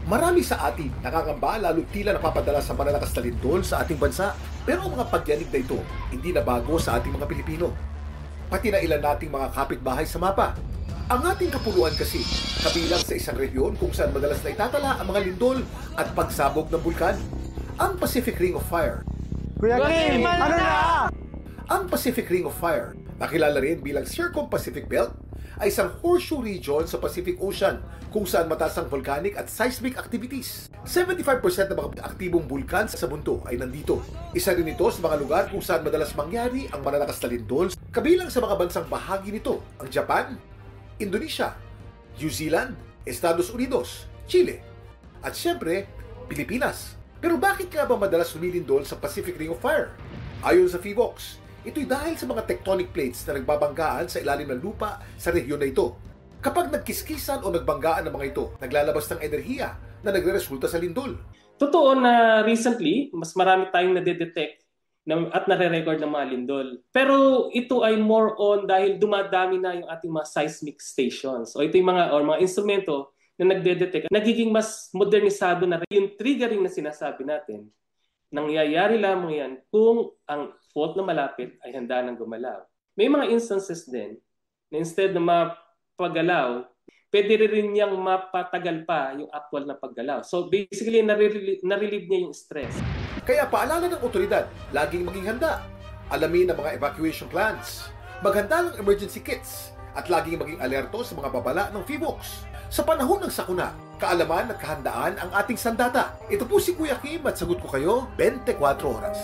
Marami sa atin nakakamba lalo tila napapadala sa mananakas na lindol sa ating bansa. Pero ang mga pagyanig na ito, hindi na bago sa ating mga Pilipino. Pati na ilan nating mga kapitbahay sa mapa. Ang ating kapuluan kasi, kabilang sa isang rehiyon kung saan madalas na itatala ang mga lindol at pagsabog ng bulkan. Ang Pacific Ring of Fire. Kuya Kim, ano na? Ang Pacific Ring of Fire, nakilala rin bilang Circum-Pacific Belt, ay isang horseshoe region sa Pacific Ocean kung saan mataas ang volcanic at seismic activities. 75% ng mga aktibong bulkan sa mundo ay nandito. Isa rin ito sa mga lugar kung saan madalas mangyari ang mananakas na lindol. Kabilang sa mga bansang bahagi nito ang Japan, Indonesia, New Zealand, Estados Unidos, Chile, at siyempre, Pilipinas. Pero bakit nga ba madalas lumilindol sa Pacific Ring of Fire? Ayon sa PHIVOLCS, ito'y dahil sa mga tectonic plates na nagbabanggaan sa ilalim ng lupa sa rehiyon na ito. Kapag nagkiskisan o nagbanggaan ng mga ito, naglalabas ng enerhiya na nagre-resulta sa lindol. Totoo na recently, mas marami tayong nadedetect at nare-record ng mga lindol. Pero ito ay more on dahil dumadami na yung ating mga seismic stations. O ito yung mga instrumento na nagdedetect. Nagiging mas modernisado na yung triggering na sinasabi natin. Nangyayari lamang yan kung ang fault na malapit ay handa nang gumalaw. May mga instances din na instead na mapagalaw, pwede rin niyang mapatagal pa yung actual na paggalaw. So basically, narelieve niya yung stress. Kaya paalala ng otoridad, laging maging handa. Alamin ang mga evacuation plans. Maghanda ng emergency kits at laging maging alerto sa mga babala ng PHIVOLCS. Sa panahon ng sakuna, kaalaman at kahandaan ang ating sandata. Ito po si Kuya Kim at sagot ko kayo 24 oras.